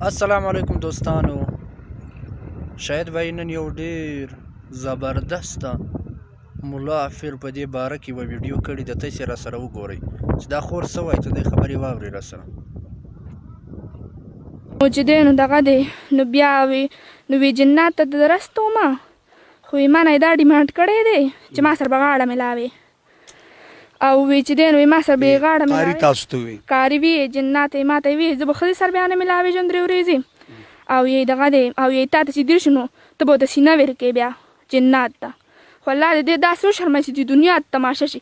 السلام علیکم دوستانو، شاید وای نن یو ډیر زبردسته ملافر په دې باره کې یوه ویډیو کړې ده. تاسې راسره وګورئ چې دا خور څه وایي، ته دې خبرې واورئ راسره. چې دی نو دغه دی نو بیا نو وی جنات ته درستو ما خو یې ما نه دا ډیمانډ کړی دی چې ما سره به غاړه ملاوي او وی چې دی نو ما سره به یې غاړه کاري تاسو ته وي کاري وي جنات یې ما ته وي زه به ښځې سره بیا نه ملاوېږم درې ورځې او یې دغه دی او یې تا ته چې دېر شو نو ته به ورته سینه ورکې بیا جنات ته خو الله دې دې داسې وشرموي چې د دنیا تماشه شي.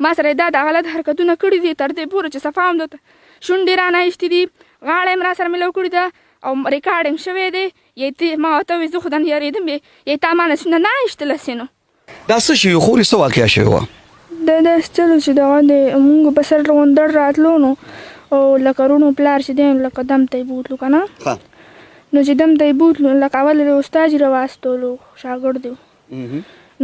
ما سره یې دا غلط حرکتونه کړي دي تر دې پورې چې صفا هم درته شونډې رانه ایستې دي، غاړه یې هم راسره ملو کړې ده او ریکارډ هم شوی دی. ما ورته وویل زه خو درنه یارېدم یې تا ما نه سونه نه ایستلسې نو دا څه شي خورې څه واقعه شوې وه؟ دا داسې چلو چې دغه دی مونږ په سر غونډړ راتلو نو او لکه روڼو پلار چې دی لکه دم ته یې بوتلو که نه نو چې دم ته یې بوتلو لکه اول یې استاد یې راواستولو شاګرد دی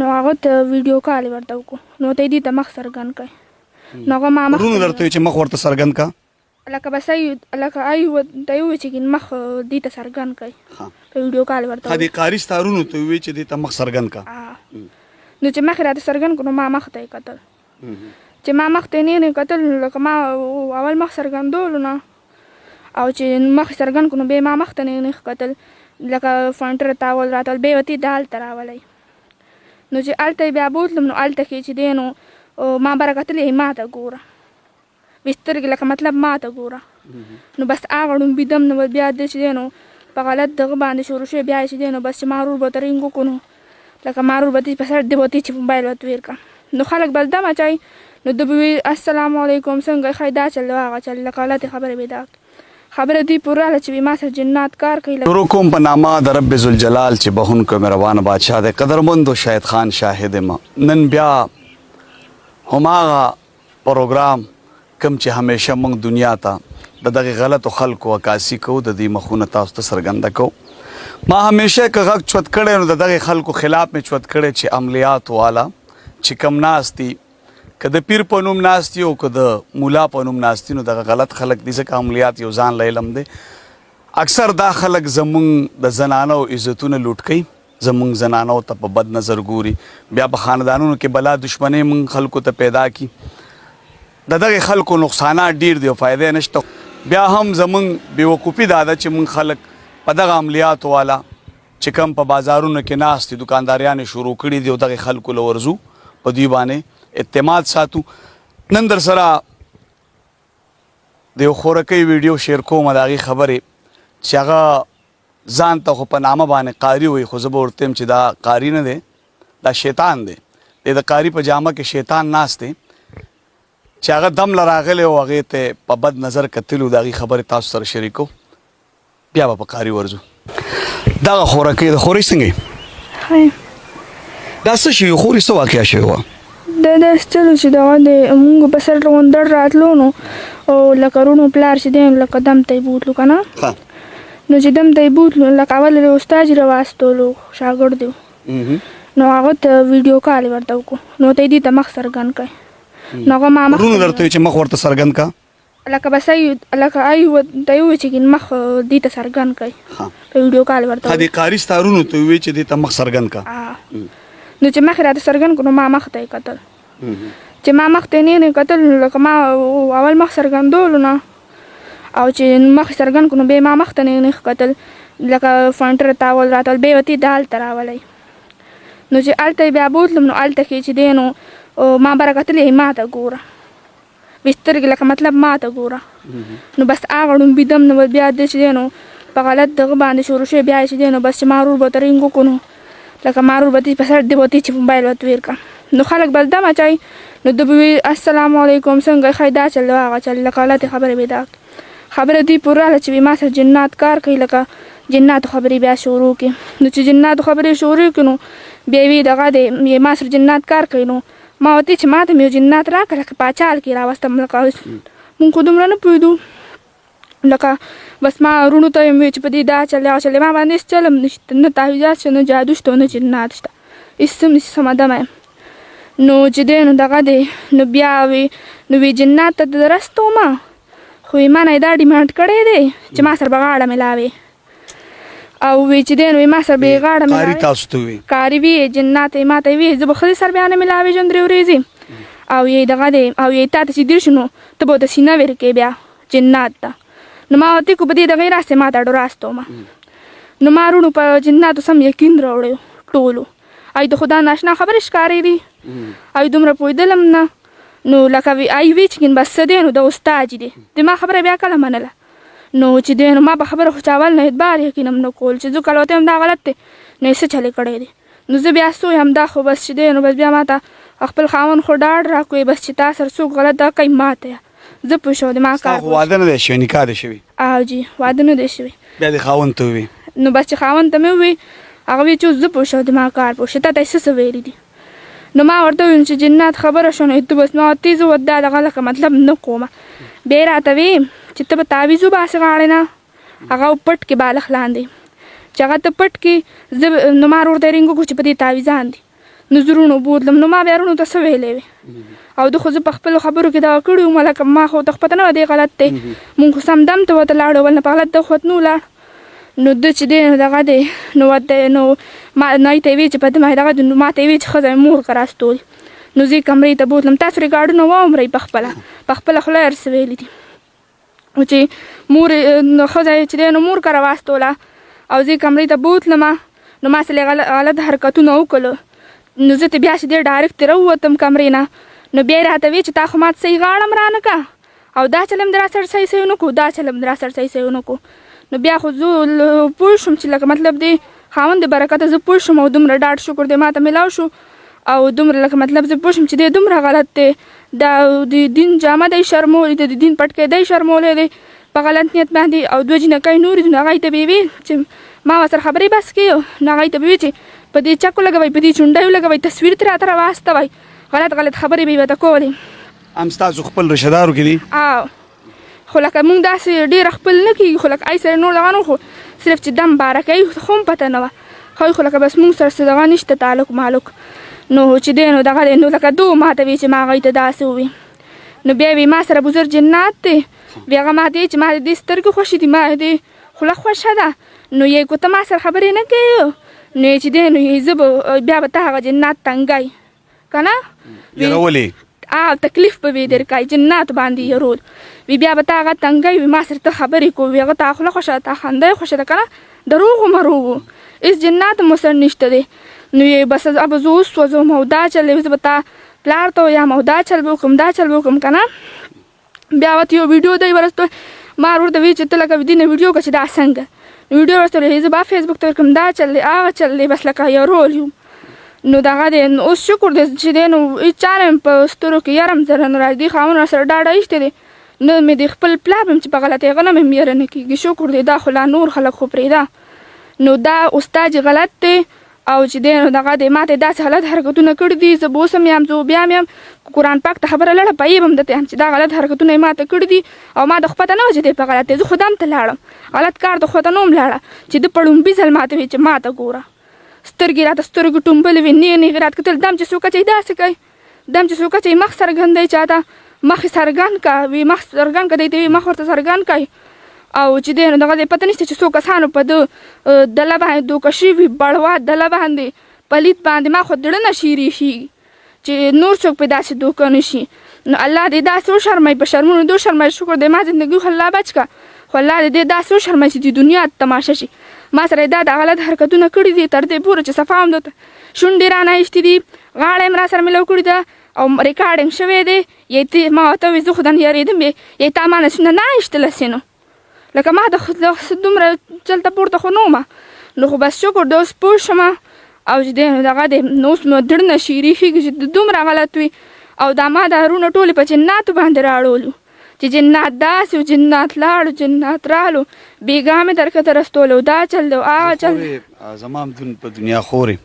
نو هغه ته ویډیو کال یې ورته وکړو نو ته یې دې ته مخ څرګند کړی نو هغه ما ورونو درته وایي چې مخ ورته څرګند کا لکه بس لکه ته یې ووایي چې مخ دې ته څرګند کړی په ویډیو کال ورته دې کاري ستا ورونو ته ووایي چې دې ته مخ څرګند کا نو چې مخ یې راته څرګند کړو نو ما مخ ته یې کتل چې ما مخ ته یې نه کتل لکه ما اول مخ څرګندولو نه او چې مخ یې څرګند کړو نو بیا ما مخ ته نه کتل لکه فونټر تاول راتل بیا ورته یې دالته راولی نو چې هلته یې بیا بوتلم نو هلته کې چې دی نو ما به راکتلې ما ته ګوره وي سترګې لکه مطلب ما ته ګوره نو بس هغه ړومبي دم نو بیا دی چې دی نو په غلط دغه باندې شروع شوی بیا چې دی نو بس چې ما ورور به ته رینګ وکړو نو لکه ما ورور به ته په سر دی به ته چې موبایل ورته ویر کړه نو خلک بس دم اچوي نو ده به وي السلام علیکم څنګه ښایي دا چل دی هغه چل لکه غلطې خبرې به دا خبره دوی پورې راغله چې ما سره جنات کار کوي. شروع کوم په نامه د رب ذوالجلال چې بخونکی مهربانه بادشاه دی. قدرمندو شاهد خان شاهد یم نن بیا هماغه پروګرام کوم چې همیشه موږ دنیا ته د دغې غلطو خلکو عکاسي کوو د دې مخونه تاسو ته څرګنده کوو. ما همیشه که غږ چوت کړی نو د دغې خلکو خلاف مې چوت کړی چې عملیات والا چې کم ناست دي که د پیر په نوم ناست دي او که د مولا په نوم ناست دي نو دغه غلط خلک دي ځکه عملیات یو ځان له علم دی. اکثر دا خلک زمونږ د زنانو عزتونه لوټ کوي، زمونږ زنانو ته په بد نظر ګوري، بیا په خاندانونو کې بلا دشمنۍ موږ خلکو ته پیدا کړي. د دغې خلکو نقصانات ډیر دي او فایده یې نشته. بیا هم زمونږ بېوقوفي دا ده چې موږ خلک په دغه عملیاتو والا چې کم په بازارونو کې ناست دي دکانداریانې شروع کړي دي او دغې خلکو له ورځو په دوی باندې اعتماد ساتو. نن در سره د یو خورکۍ ویډیو شیر کوم د هغې خبرې چې هغه ځان ته خو په نامه باندې قاري وایي خو زه به ورته یم چې دا قاري نه دی، دا شیطان دی. د قاري په جامه کې شیطان ناست دی چې هغه دم له راغلی او هغې ته په بد نظر کتلي د هغې خبرې تاسو سره شریکو. بیا به په قاري ورځو. دغه خورکۍ د خورۍ څنګه یې؟ دا څه شي خورې څه واقعه شوې وه؟ دا داسې چلو چې دغه دی مونږ په سر غونډړ راتلو نو او لکه روڼو پلار چې دی لکه دم ته یې بوتلو که نه نو چې دم ته یې بوتلو لکه اول یې استاد یې راواستولو شاګرد دی نو هغه ته ویډیو کال یې ورته وکړو نو ته یې دې ته مخ څرګند کړی نو هغه ما ورونو درته وایي چې مخ ورته څرګند کا لکه بس لکه ته یې ووایي چې مخ دې ته څرګند کړی په ویډیو کال یې ورته دې کاري ستا ورونو ته ووایي چې دې ته مخ څرګند کا نو چې مخ یې راته څرګند کړو نو ما مخ ته یې کتل چې ما مخ ته یې نه کتل لکه ما اول مخ څرګندولو نه او چې مخ یې څرګند کړو نو بیا ما مخ ته نه کتل لکه فونټر تاول راتل بیا ورته یې دالته راولی نو چې هلته یې بیا بوتلم نو هلته کې چې دی نو ما به راکتلې ما ته ګوره وي سترګې لکه مطلب ما ته ګوره نو بس هغه ړومبي دم نو بیا دی چې دی نو په غلط دغه باندې شروع شوی بیا چې دی نو بس چې ما ورور به ته رینګ وکړو نو لکه ما ورور به ته په سر دی به ته چې موبایل ورته ویر کړه نو خلک بس دم اچوي نو ده به وي السلام علیکم څنګه ښایي دا چل دی هغه چل لکه غلطې خبرې به دا خبره دوی پورې راغله چې ما سره جنات کار کوي لکه جناتو خبرې بیا شروع کړي نو چې جناتو خبرې شروع کړي نو بیا وي دغه دی ما سره جنات کار کوي نو ما ورته چې ما ته مې یو جنات راکړه لکه پاچال کې راوستم لکه مونږ خو دومره نه پوهېدو لکه بس ما وروڼو ته یې چې په دې دا چل هغه چل ما باندې هېڅ چل هم نشته نه تعویذات شته نه جادو شته نه جنات شته هېڅ هم سمه دمه یم نو چې دی نو دغه دی نو بیا نو وی جنات ته درستو ما خو یې ما نه دا ډیمانډ کړی دی چې ما سره به غاړه ملاوي او وی چې دی نو ما سره به یې غاړه کاري ملاوي تاسو ته وي کاري وي جنات یې ما ته وي زه به ښځې سره بیا نه ملاوېږم 3 ورځې او یې دغه دی او یې تا ته چې دېر شو نو ته به ورته سینه ورکې بیا جنات ته نو ما ورته کو په دې دغې راستې ما ته ډو راستومه نو ما وروڼو په جناتو سم یقین راوړی ټولو ای د خدا ناشنا خبرې ښکارېدې ای دومره پوهېدلم نه نو لکه ای وی چې کین بس څه دی نو د استاد دی د ما خبره بیا کله منله نو چې دی نو ما په خبره خو چاول نه اعتبار یقینم نه کول چې زه کله ورته وایم دا غلط دی نو یې څه چلې کړی دی نو زه بیا سوی هم دا خو بس چې دی نو بس بیا ما ته خپل خاوند خو ډاډ راکوي بس چې تا سره څوک غلط دا کوي ما ته زه پوه شوم د ما کار واده نه دی شوی نکاح دی شوی او جی واده نه دی شوی بیا د خاوند ته وي نو بس چې خاوند ته مې ووی هغه وی چې زه پوه شوم د ما کار پوه شو تا ته یې څه ویلي دي نو ما ورته وویل چې جنات خبره شوه نو ته بس ما ورته زه دا دغه لکه مطلب نه کومه بیا یې راته وی چې ته به تعویض وباسې غاړې نه هغه پټ کې بالښت لاندې چې هغه ته پټ کې زه نو ما ورته رینګ وکړو چې په دې تعویضان دي نو زه وروڼو بوتلم نو ما بیا وروڼو ته څه ویلی وې او ده خو زه په خپلو خبرو کې دغه کړي وم لکه ما خو ته خو پته نه وه دی غلط دی مونږ خو سم دم ته ورته لاړو ول نه په غلط ده خو ورته نه ولاړ نو ده چې دی نو دغه دی نو ورته نو ما نای ته یې وی چې په ده ما دغه دی نو ما ته یې وی چې ښځه مې مور که راستول نو زه یې کمرې ته بوتلم تاسو ریکارډونه واورئ په خپله خوله هر څه ویلي دي چې مور ښځه یې چې دی نو مور که راواستوله او زه یې کمرې ته بوتلمه نو ما سره غلط حرکتونه وکړل نو زه ته بیا چې دی ډایرکټ راووتم کمرې نه نو بیا یې راته وی چې تا خو ماته صحیح غاړه م رانه که او دا چل هم د راسره صحیح صحیح ونه کړو دا چل هم د راسره صحیح صحیح ونه کړو نو بیا خو زه پوه شوم چې لکه مطلب دی خاوند د برکته زه پوه شوم او دومره ډاډ شکر دی ما ته میلاو شو او دومره لکه مطلب زه پوه شوم چې دی دومره غلط دی دا د دین جامه دی شرمولی دی د دین پټکی دی شرمولی دی په غلط نیت باندې او 2 جینکۍ نورې دي نو هغوی ته به یې وي چې ما ورسره خبرې بس کړې نو هغوی ته به وي چې په دې چکو لګوئ په دې چونډیو لګوئ تصویر ترې راته راواستوئ غلط خبرې به یې ورته کولې هم ستاسو خپل رشدارو کې دي او خو لکه مونږ داسې ډېره خپل نه کېږي خو لکه ای سره نور دغه نه خو صرف چې دم باره کوي خو هم پته نه وه خو لکه بس مونږ سره څه دغه نشته تعلق معلق نو چې دی نو دغه دی نو لکه دو ما ته وی چې ما هغوی ته داسې ووي نو بیا وی ما سره بزر جنات دی بیا هغه ما ته چې ما د دې سترګې خوښې دي ما دې خوله خوښه ده نو یې کو ته ما سره خبرې نه کوې نو یې چې دی نو یې زه به بیا به ته هغه جنات تنګی که نه تکلیف به وي در کوي جنات باندې یې وی بیا به ته هغه تنګی وي ما سره ته خبرې کوو وي هغه تا خوله خوښه ده تا خنده یې خوښه ده که نه دروغ مروغ هېڅ جنات مو سره نشته دی نو یې بس به زه اوس سوځم او دا چل دی زه به تا پلار ته ویم او دا چل به وکړم دا چل به وکړم که نه بیا ورته یو ویډیو دی ورسته ما ورته وی چې ته لکه دې نه ویډیو که چې دا څنګه ویډیو ورسته زه به فیسبوک ته ورکړم دا چل دی هغه چل دی بس لکه یو رول یم نو دغه دی اوس شکر دی چې دی نو هېڅ چا نه مې په سترو کې یرم زره نه راځي خاوند راسره ډاډه ایښتی دی نه مې د خپل پلار هم چې په غلط هغه نه مې یره نه کېږي شکر دی دا خو لا نور خلک خو پرېږده نو دا استاد غلط دی او چې دی نو دغه دی ما ته داسې غلط حرکتونه کړي دي زه به اوس هم یم زه بیا هم یم قرآن پاک ته خبره لړه پایې به هم درته یم چې دا غلط حرکتونه یې ما ته کړي دي او ما د خو پته نه وه چې دی په غلط دی زه خو دم ته لاړم غلط کار ته خو ته نه هم لاړه چې د په ړومبي ځل ما ته وایي چې ما ته ګوره سترګې راته سترګې ټومبلې وي نیغ نیغ راته کتل دم چې څوک اچوي داسې کوي دم چې څوک اچوي مخ څرګند دی چاته مخ یې څرګند که وي مخ څرګند که دی ته وي مخ ورته څرګند کوي او چې دی نو دغه دی پته نشته چې څو کسانو په ده دله باندې دوکه شوي بړوا دله باندې پلیت باندې ما خو زړه نه شي ریښي چې نور څوک پې داسې دوکه نه شي نو الله دې داسې وشرموي په شرمونو دې وشرموي شکر دی ما زندګي خو الله بچ که خو الله دې داسې وشرموي چې د دنیا تماشه شي ما سره دا د غلط حرکتونه کړي دي تر دې پورې چې صفا هم درته شونډې رانه ایښتې دي غاړه یې م راسره میلاو کړې ده او ریکارډینګ شوی دی یې ما ورته وایي زه خو دنې یارېدم یې تا ما نه سونه نه ایښتله سینو لکه ما د دومره چلته پورته خو نه ومه نو خو بس شکر دی اوس پوه شمه او چې دی نو دغه دی نو اوس مو دړ نه شي ریښېږي چې دومره غلط وي او دا ما دا رونه ټولې په جناتو باندې راړولو چې جنات داسې و جنات لاړو جنات رالو بېګا مې درکته رستولو دا چل دی هغه چل دی زما هم په دنیا خورې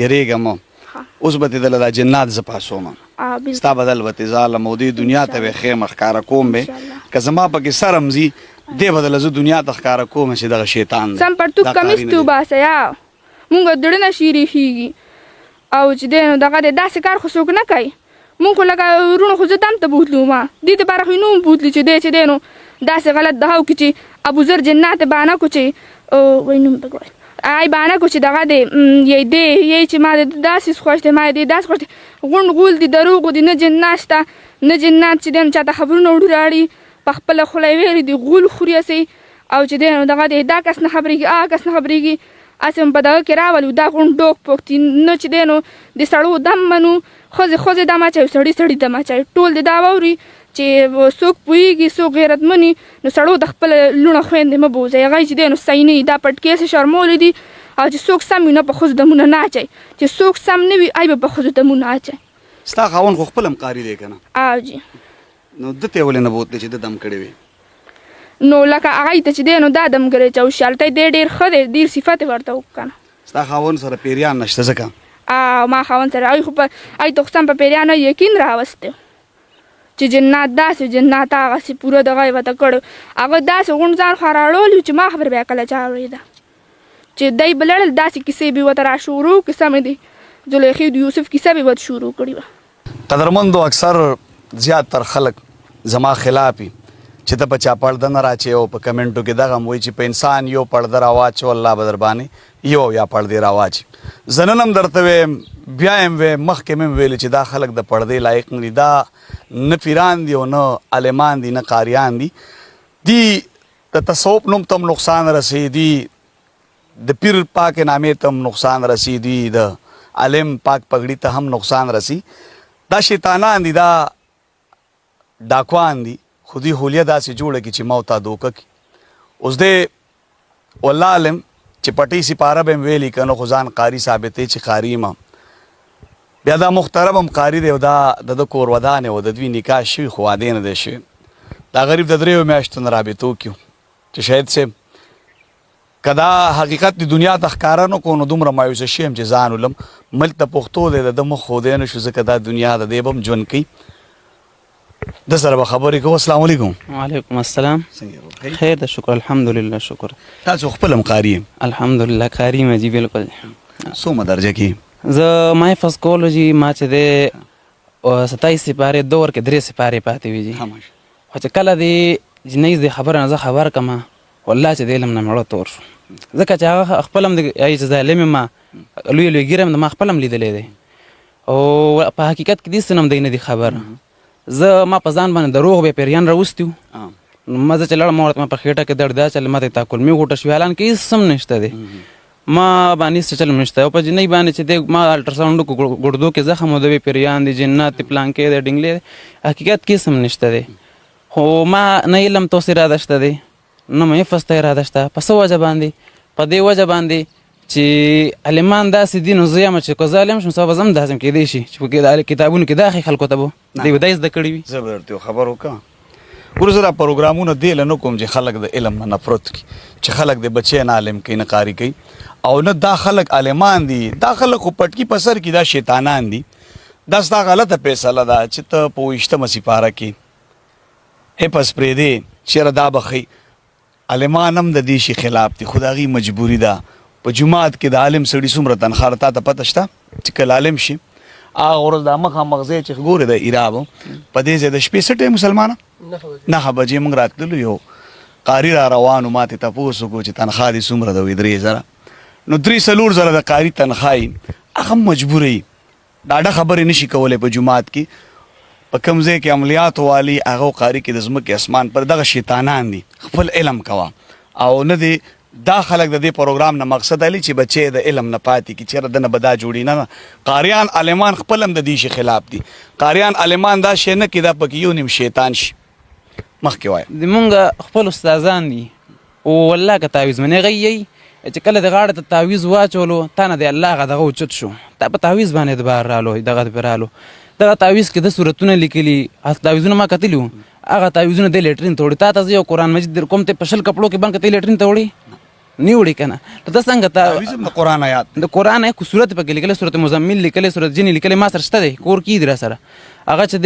یریږم اوس به دې دله دا جنات زه پاسوم ستا بدل به تې ظالم او دې دنیا ته به خیمه ښکاره کوم به که زما پکې سر هم ځي دې به دله زه دنیا ته ښکاره کوم چې دغه شیطان دی سم پرتوک کمیس دې وباسه یا مونږ زړه نه شي ریښېږي او چې دی نو دغه دی داسې کار خو څوک نه کوي مونږ خو لکه وروڼه خو زه دم ته بوتلو ما دې دپاره خو یې نه وم بوتلي چې دی نو داسې غلط دهو کړي چې ابوذر جنات بانه کو چې وایي نوم ته ګورئ ای بانه کو چې دغه دی یی دی یی چې ما داسې خوښ دی ما دې داسې خوښ دی غونډ غول دي دروغ دي نه جنات شته نه جنات چې دی نو چاته خبرونه وړي راړي په خپله خوله یې ویلي دي غول خوري هسې او چې دی نو دغه دی دا کس نه خبرېږي هغه کس نه خبرېږي هسې هم په دغه کې راولي دا غونډ ډوک پوک دي نه چې دی نو د سړو دم منو ښځې دم اچوي سړي دم اچوي ټول دې دا واوري چې څوک پوهېږي څوک غیرتمن نو سړو د خپله لوڼه خویندې مه بوځئ هغه چې دی نو صحیح نه وي دا پټکې سې شرمولی دي او چې څوک سم وي نه په ښځو دمونه نه اچوي چې څوک سم نه وي ای به په ښځو دمونه اچوي ستا خاوند خو خپل هم قاري دی که نه او جي نو ده ته یې ولې نه بوتلی چې ده دم کړی وي نو لکه هغه ته چې دی نو دا دمګری چې هوښیارتۍ دی ډېر ښه دی ډېر صفت یې ورته وکړه که نه ستا خاوند سره پیریان نشته ځکه او ما خاوند سره هغوی خو په هغوی ته خو سم په پیریانو یقین راوستی چې جنات داسې جنات هغسې پوره دغه یې ورته کړی هغه داسې غونډ ځان خوا راړولی چې ما خبر بیا کله چا اورېده چې دی به لړل داسې کیسې به یې ورته را شروع کړي سمې دي زلیخې د یوسف کیسه به یې ورته شروع کړې وه قدرمندو اکثر زیاتر خلک زما خلاف وي چې ته په چا پړده نه راچې او په کمنټو کې دغه هم وایي چې په انسان یو پړده راواچو الله به در باندې یو یا پړدې راواچي زه نن هم درته ویم بیا یم ویم مخکې مې هم ویلې چې دا خلک د پړدې لایق نه دي دا نه پیران دي او نه عالمان دي نه قاریان دي دی د تصوف نوم ته هم نقصان رسي دي د پیر پاک نامې ته هم نقصان رسي دي د عالم پاک پګړي ته هم نقصان رسي دا شیطانان دي دا ډاکوان دي خو دوی حولیه داسې جوړه کړي چې ما ورته دوکه کړي اوس دی والله علم چې پټۍ سپاره به م ویلي که نه خو ځان قاري ثابتوي چې قاري یم بیا دا محترم هم قاري دی او دا د ده کور ودان و د دوی نکاح شوي خو واده نه دی شوی دا غریب د 3 میاشتو نه رابطو کیو چې شاید صاحب که دا حقیقت د دنیا ته ښکاره نه کړو نو دومره مایوسه شوی یم چې ځان ولم ملک ته پښتو دی د ده مخ ښودی نه شو ځکه دا دنیا د دی به هم ژوند کوي د سره به خبرې کوو السلام علیکم وعلیکم السلام خیر ده شکر الحمدلله شکر تاسو خپل هم قاري یم الحمدلله قاري یم جي بالکل څومره درجه کې زه ما حفظ کولو جي ما چې دی 27 سپارې 2 ورکې 3 سپارې پاتې وي جي خو چې کله دی جنۍ د خبره نه زه خبر کړم والله چې د علم نه مړه تور شو ځکه چې هغه خپل هم چې ظالم یم لوی لوی ګیر یم ما خپل هم لیدلی دی او په حقیقت کې دې څه نه هم دی نه دي خبر زه ما په ځان باندې دروغ به پیریان راوستي وو ما زه چې لړم ما ورته په خېټه کې درد دا چې ما ته تا کلمې غوټه شوې حالان کې هېڅ هم نشته دی ما باندې څه چل نشته او په جنۍ باندې چې دی ما الټراساونډ وکړو ګردو کې زخم و د پیریان دي جنات دي پلانکې دی ډنګلې دی حقیقت کې هېڅ هم نشته دی خو ما نه علم توس اراده شته دی نه مې حفظ ته اراده شته په څه وجه باندې په دې وجه باندې چې عالمان داسې دي نو زه یم چې که زه عالم شم سبا به زه هم داسې کیدی شي چې په کتابونو کې دا ښې خلکو ته به دوی به دا زده کړي وي زه به درته یو خبر وکړم ګورو زه دا پروګرامونه دې له نه کوم چې خلک د علم نه نفرت کړي چې خلک د بچی نه عالم کوي نه قاري کوي او نه دا خلک عالمان دي دا خلک خو پټکي په سر کې دا شیطانان دي دا ستا غلطه فیصله ده چې ته په 28مه سپاره کې حفظ پرېږدې چېرې دا به ښي عالمان هم د دې شي خلاف دي خو د هغوی مجبوري ده په جومات کې د عالم سړي څومره تنخواه تا ته پته شته چې کله عالم شي هغه ورځ دا مخامخ ځای چې ګورې د ایراب په دې ځای د شپې څه ټایم مسلمانه 9 بجې موږ راتللو یو قاري را روان و ما ته تپوس وکړو چې تنخواه دې څومره ده وایي 3000 نو 3-4 زره د قاري تنخواه هغه هم مجبوره وي ډاډه خبرې نشي کولی په جومات کې په کوم ځای کې عملیات والي هغه قاري کې د ځمکې اسمان پر دغه شیطانان دي خپل علم کوه او نه دی دا خلک د دې پروګرام نه مقصد علي چې بچی د علم نه پاتې کړي چېرې دنه به دا جوړي نه قاریان عالمان خپل هم د دې شي خلاف دي قاریان عالمان دا شی نه کړي دا پکې یو نیم شیطان شي مخکې وایه زمونږ خپل استادان دي او والله که تعویض منې غیي چې کله د غاړه ته تعویض واچولو تا نه د الله هغه دغه اوچت شو تا په تعویض باندې د بهر رالو دغه پرې رالو دغه تعویض کې د صورتونه لیکلي تعویضونه ما کتلي وو هغه تعویضونه د لیټرین ته وړي تا ته زه یو قرآن مجید در کوم ته په 20 کپړو کې بند که ته لیټرین ته وړي نه وړي که نه ته څنګه تعویذ د قرآن آیات د قرآن آیات کو صورت پکې لیکلې صورت مزمل لیکلې صورت جنی لیکلې ما سره شته دی کور کې دی را سره هغه چې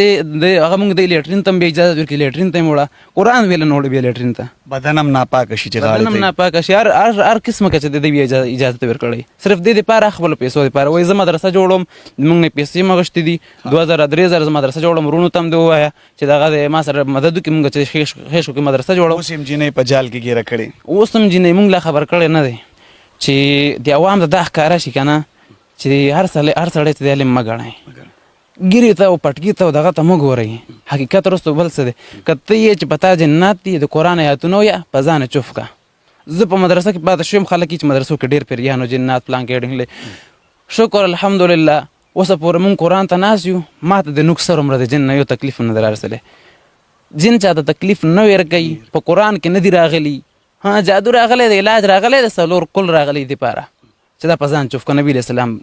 د هغه موږ د لیټرین ته به اجازه ورکړي لیټرین ته موړه قرآن ویل نه وړي بیا لیټرین ته بدنم ناپاک شي چې غاړه بدنم ناپاک شي هر قسمه کې چې د اجازه ورکړي صرف د لپاره خپل پیسو لپاره وای زه مدرسه جوړوم موږ نه پیسې مغشتې دي 2000 3000 مدرسه جوړوم ورونو تم دی وایا چې دغه ما سره مدد وکړي موږ چې خېشو کې مدرسه جوړوم اوس هم جینۍ په جال کې ګیره کړي اوس هم جینۍ موږ لا خبر کړی نه دی چې د عوام د ښکاره شي که نه چې هر سړی ته د علم مه ګڼئ ګیرې ته او پټکي ته او دغه ته مه ګورئ حقیقت وروسته بل څه دی که ته یې چې په تا جنات دي د قرآن آیاتونه ویه په ځانه چوف که زه په مدرسه کې پاته شوم خلک چې مدرسو کې ډېر پیریانو جنات پلان کې ډنګلې شکر الحمدلله اوسه پورې مونږ قرآن ته ناست یو ما ته د نوک سر عمره د جن نه یو تکلیف نه دی رارسلی جن چاته تکلیف نه ورکوي په قرآن کې نه دي راغلي ها جادو راغلی د علاج راغلی د څلور کل راغلی دپاره چې دا په ځان چوف که نبي علیه السلام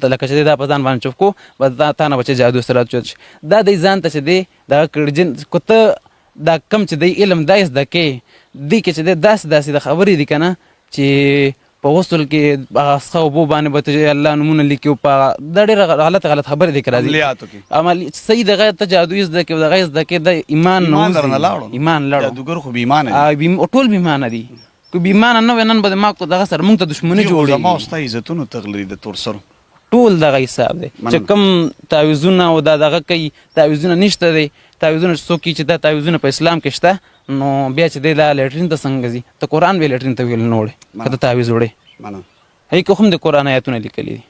لکه چې دا په ځان باندې چوف کو بس تا نه به چې جادو سره چوت شي دا دی ځان ته چې دی دغه کړي جن کو ته دا کم چې دی علم دا یې زده کوې دی کې چې دی داسې د خبرې دي که نه چې په غسل کې هغه څښه اوبو باندې به ته الله نومونه لیکي او په دا ډېره غلط خبرې دي که راځي عملي صحیح دغه ته جادو یې زده کوې دغه یې زده کوې د ایمان لړو جادوګر خو بېایمانه ټول بېایمانه دي که بېایمانه نه وی نن به دماغ دغه سره موږ ته دښمني جوړېږي زما او ستا عزتونو تغلري د تور سرو ټول دغه حساب دی چې کوم تعویذونه او دا دغه کوي تعویذونه نشته دی تعویذونه چې څوک کوي چې دا تعویذونه په اسلام کې شته نو بیا چې دی دا لیټرین ته څنګه ځي ته قرآن بیا لیټرین ته ویل نه وړې که ته تعویذ وړې هی که هم د قرآن آیاتونه لیکلي دي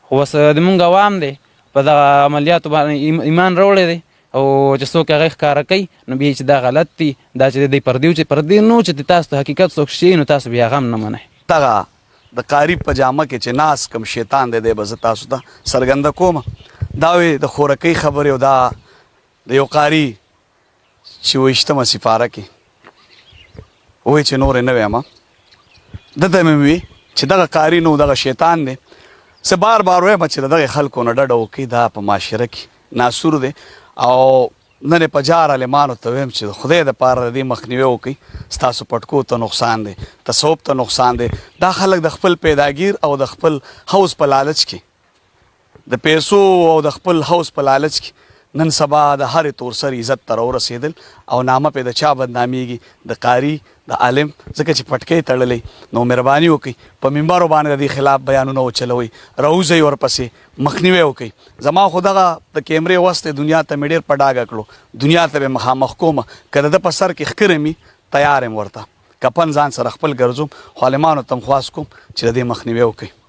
خو بس د مونږ عوام دی په دغه عملیاتو باندې ایمان راوړی دی او چې څوک هغه ښکاره کوي نو بیا چې دا غلط دي دا چې دی پردي نو چې تاسو ته حقیقت څوک شي نو تاسو بیا هغه هم نه منئ دغه د قاری په جامه کې چې ناس کم شیطان دی به زه تاسو ته څرګنده کوم دا وی د خورکۍ خبرې او دا د یو قاري چې 28مه سپاره کې وایي چې نورې نه ویمه دته مې وي چې دغه قاري نو دغه شیطان دی زه بار وایم چې د دغې خلکو نه ډډه وکړي دا په معاشره کې ناسور دی او نن په جار عالمانو ته ویم چې خدای دپاره د دې مخنیوی وکړي ستاسو پټکو ته نقصان دی تصوف ته نقصان دی دا خلک د خپل پیداګیر او د خپل حوض په لالچ کې د پیسو او د خپل حوض په لالچ کې نن سبا د هرې تور سر عزت ته راورسېدل او نامه پې د چا بدنامیږي د قاري د عالم ځکه چې پټکۍ تړلی نو مهرباني وکړئ په منبرو باندې د دې خلاف بیانونه وچلوئ راوځئ ورپسې مخنیوی وکړئ زما خو دغه د کیمرې وس دی دنیا ته مې ډېر په ډاګه کړو دنیا ته به مخامخ کومه که د ده په سر کې ښکره مي تیار یم ورته کپن ځان سره خپل ګرځوم خو عالمانو ته م خواست کوم چې د دې مخنیوی وکړئ